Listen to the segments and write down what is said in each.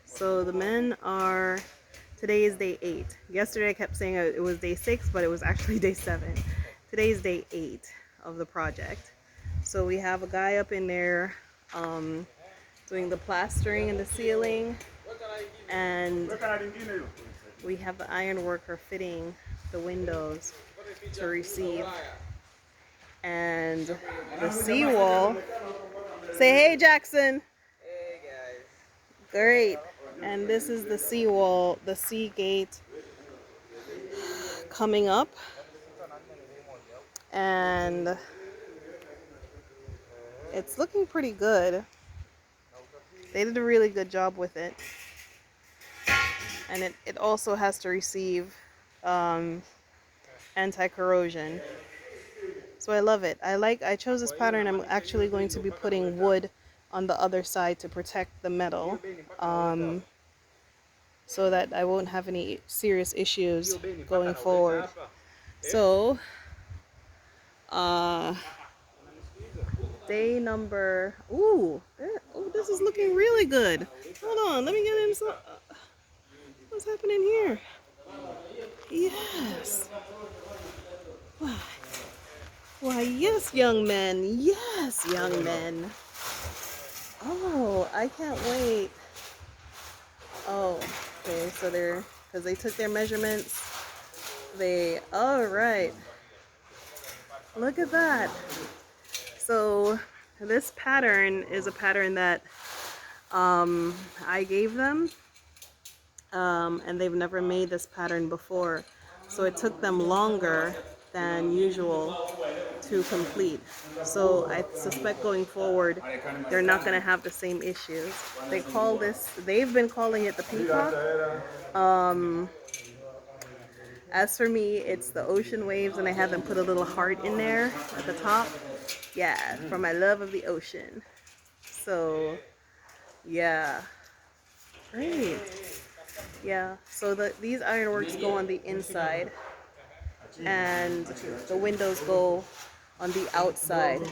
So the men are, today is day 8. Yesterday I kept saying it was day 6, but it was actually day 7. Today is day 8 of the project. So we have a guy up in there doing the plastering in the ceiling, and we have the iron worker fitting the windows to receive. And the seawall. Say hey, Jackson. Hey guys. Great. And this is the seawall, the sea gate coming up. And it's looking pretty good. They did a really good job with it. And it also has to receive anti-corrosion. So I love it. I chose this pattern. I'm actually going to be putting wood on the other side to protect the metal, so that I won't have any serious issues going forward. So, day number, this is looking really good. Hold on, let me get in some, what's happening here? Yes. Why, yes, young men. Yes, young men. Oh, I can't wait. Oh, okay, so because they took their measurements, all right. Look at that. So this pattern is a pattern that I gave them, and they've never made this pattern before. So it took them longer than usual to complete. So I suspect going forward, they're not going to have the same issues. They've been calling it the peacock. As for me, it's the ocean waves, and I have them put a little heart in there at the top. Yeah, for my love of the ocean. So, yeah. Great. Yeah, so these ironworks go on the inside, and the windows go on the outside.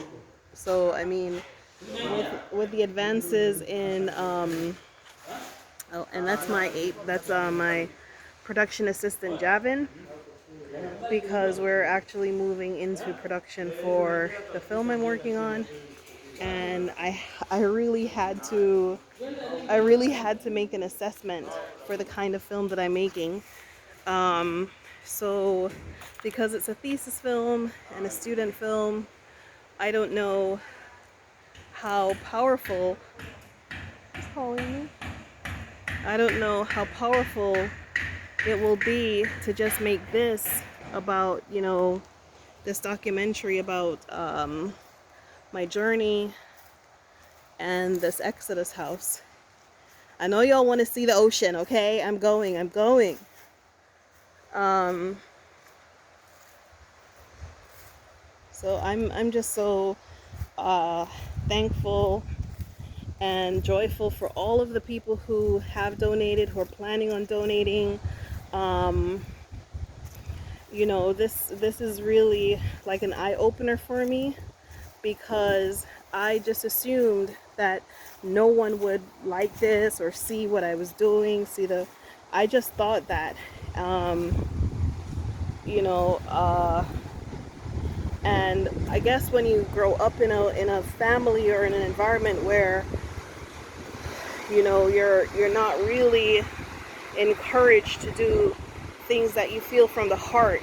So, I mean, with the advances in, oh, and that's my production assistant Javin, because we're actually moving into production for the film I'm working on, and I really had to make an assessment for the kind of film that I'm making. So because it's a thesis film and a student film, I don't know how powerful, who's calling me? I don't know how powerful it will be to just make this about, this documentary about my journey and this Exodus house. I know y'all want to see the ocean, okay? I'm going. So I'm just so thankful and joyful for all of the people who have donated, who are planning on donating. This is really like an eye-opener for me, because I just assumed that no one would like this or see what I was doing, I just thought that, and I guess when you grow up in a family or in an environment where, you're not really encouraged to do things that you feel from the heart,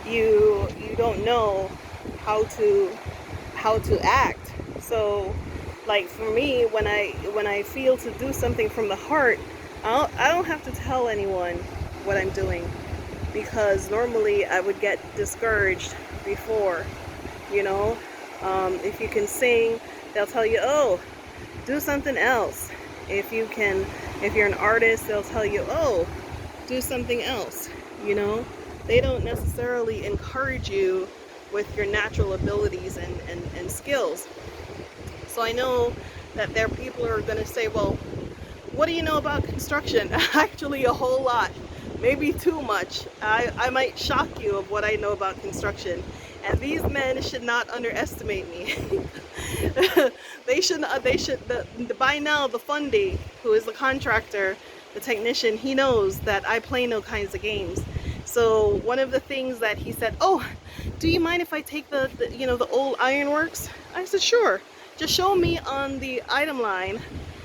you don't know how to act. So, like for me, when I feel to do something from the heart, I don't have to tell anyone what I'm doing, because normally I would get discouraged before, if you can sing, they'll tell you, oh, do something else. If you're an artist, they'll tell you, oh, do something else. They don't necessarily encourage you with your natural abilities and skills. So I know that there are people who are going to say, well, what do you know about construction? Actually, a whole lot, maybe too much. I might shock you of what I know about construction. And these men should not underestimate me. They should not, by now the Fundy, who is the contractor, the technician, he knows that I play no kinds of games. So one of the things that he said, oh, do you mind if I take the old Ironworks? I said, sure. Just show me on the item line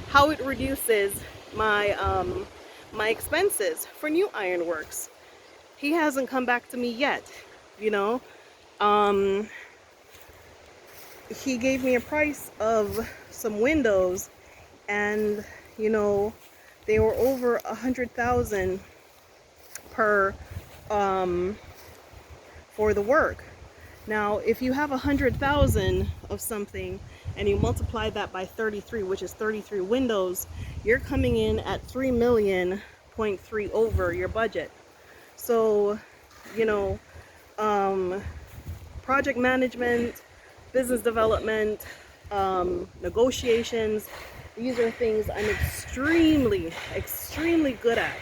how it reduces my expenses for new Ironworks. He hasn't come back to me yet, you know. Um, he gave me a price of some windows, and you know, they were over 100,000 per for the work. Now, if you have 100,000 of something and you multiply that by 33, which is 33 windows, you're coming in at 3.3 million over your budget. So, you know, project management, business development, negotiations, these are things I'm extremely good at.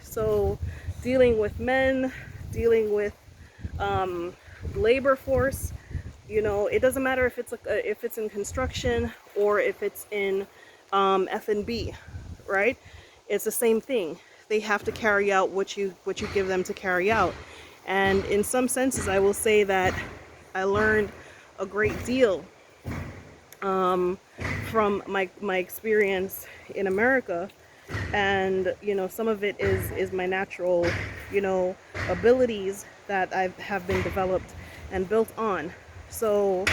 So dealing with men, dealing with labor force, you know, it doesn't matter if it's in construction or if it's in F&B, right? It's the same thing. They have to carry out what you give them to carry out. And in some senses, I will say that I learned a great deal from my experience in America. And you know, some of it is my natural, you know, abilities that I have been developed and built on. So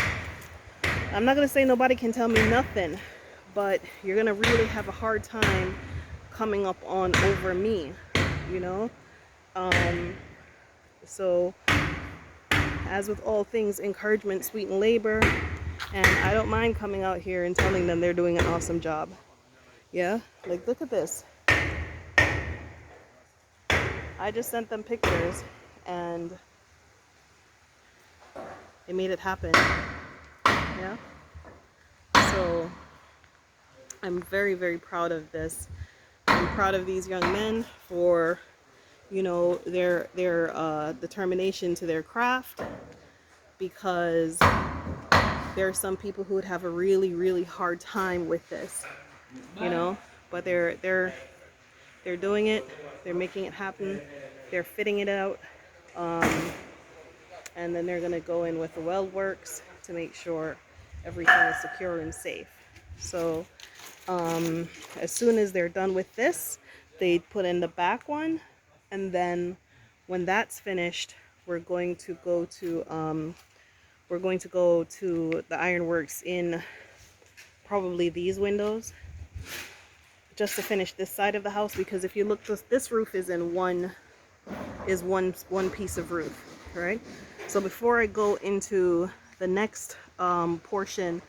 I'm not gonna say nobody can tell me nothing, but you're gonna really have a hard time coming up on over me, you know. So as with all things, encouragement sweeten labor, and I don't mind coming out here and telling them they're doing an awesome job. Yeah, like look at this. I just sent them pictures and they made it happen. Yeah. So I'm very proud of this. I'm proud of these young men for, you know, their determination to their craft, because there are some people who would have a really hard time with this, you know, but they're doing it, they're making it happen, they're fitting it out, and then they're gonna go in with the weld works to make sure everything is secure and safe. So as soon as they're done with this, they put in the back one, and then when that's finished, we're going to go to the Ironworks in probably these windows, just to finish this side of the house, because if you look, this roof is in one piece of roof, right? So before I go into the next portion,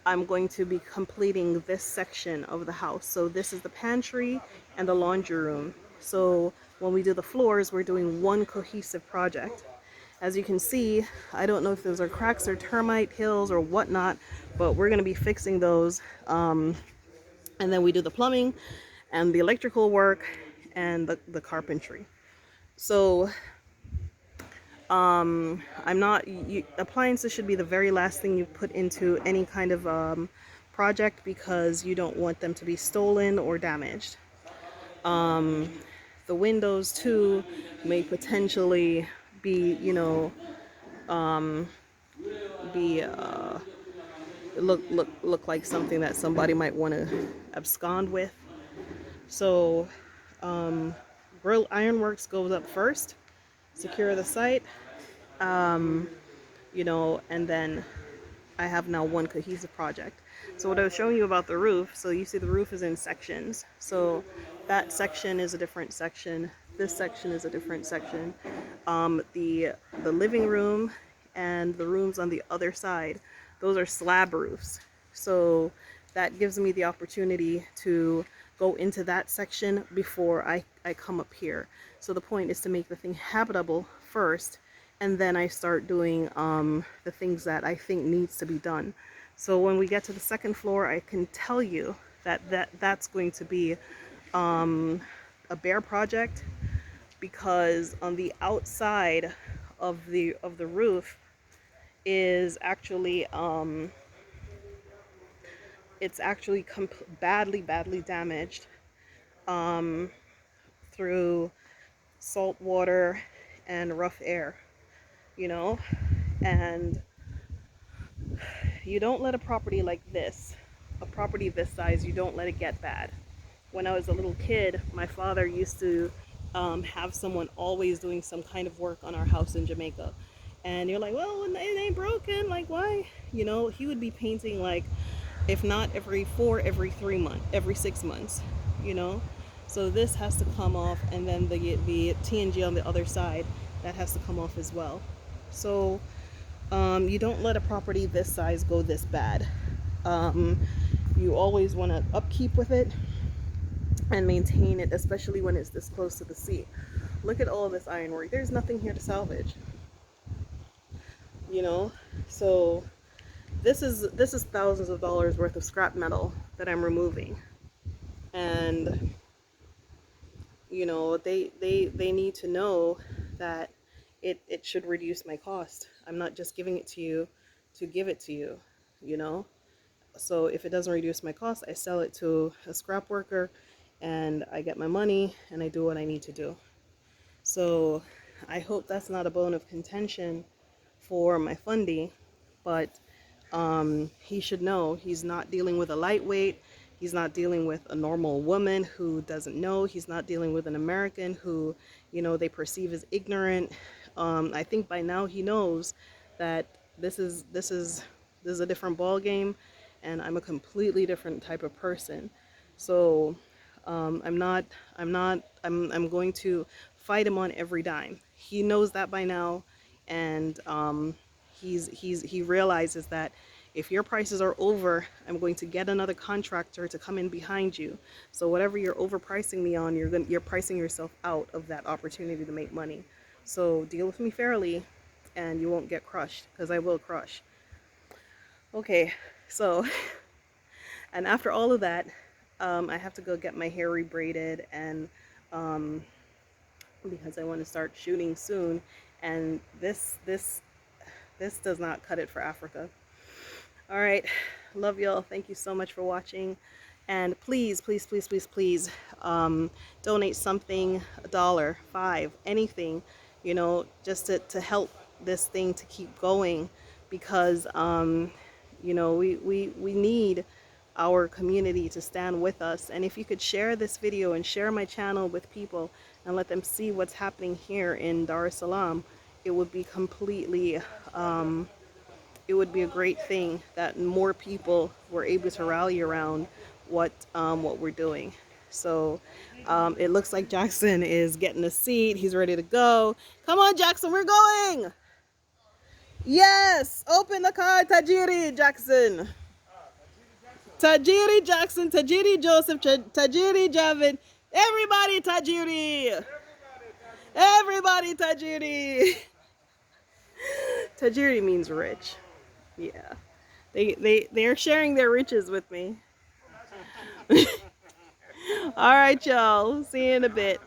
I'm going to be completing this section of the house. So this is the pantry and the laundry room. So when we do the floors, we're doing one cohesive project. As you can see, I don't know if those are cracks or termite hills or whatnot, but we're going to be fixing those. And then we do the plumbing and the electrical work and the carpentry. So appliances should be the very last thing you put into any kind of project, because you don't want them to be stolen or damaged. The windows too may potentially be, you know, look like something that somebody might want to abscond with. So Ironworks goes up first, secure the site, you know, and then I have now one cohesive project. So what I was showing you about the roof, so you see the roof is in sections. So that section is a different section. This section is a different section. The living room and the rooms on the other side, those are slab roofs. So that gives me the opportunity to go into that section before I come up here. So the point is to make the thing habitable first, and then I start doing the things that I think needs to be done. So when we get to the second floor, I can tell you that's going to be a bare project, because on the outside of the roof is actually it's actually badly damaged through salt water and rough air, you know. And you don't let a property like this, a property this size, you don't let it get bad. When I was a little kid, my father used to have someone always doing some kind of work on our house in Jamaica. And you're like, well, it ain't broken, like why? You know, he would be painting like, if not every 3 months, every 6 months, you know. So this has to come off, and then the TNG on the other side, that has to come off as well. So you don't let a property this size go this bad. You always want to upkeep with it and maintain it, especially when it's this close to the sea. Look at all this ironwork. There's nothing here to salvage, you know. So this is thousands of dollars worth of scrap metal that I'm removing, and you know, they need to know that it should reduce my cost. I'm not just giving it to you to give it to you, you know. So if it doesn't reduce my cost, I sell it to a scrap worker and I get my money and I do what I need to do. So I hope that's not a bone of contention for my fundie, but he should know he's not dealing with a lightweight. He's not dealing with a normal woman who doesn't know. He's not dealing with an American who, you know, they perceive as ignorant. I think by now he knows that this is a different ball game, and I'm a completely different type of person. So I'm going to fight him on every dime. He knows that by now, and he realizes that if your prices are over, I'm going to get another contractor to come in behind you. So whatever you're overpricing me on, you're pricing yourself out of that opportunity to make money. So deal with me fairly, and you won't get crushed, because I will crush. Okay, so and after all of that, I have to go get my hair rebraided, and because I want to start shooting soon, and this does not cut it for Africa. All right, love y'all. Thank you so much for watching, and please donate something, $1, $5, anything, you know, just to help this thing to keep going, because you know, we need our community to stand with us. And if you could share this video and share my channel with people and let them see what's happening here in Dar es Salaam, it would be completely it would be a great thing that more people were able to rally around what we're doing. So it looks like Jackson is getting a seat. He's ready to go. Come on, Jackson, we're going. Yes, open the car, Tajiri Jackson. Tajiri Jackson, Tajiri Joseph, Tajiri Javid. Everybody Tajiri. Everybody Tajiri. Tajiri means rich. Yeah. They're sharing their riches with me. All right, y'all. See you in a bit.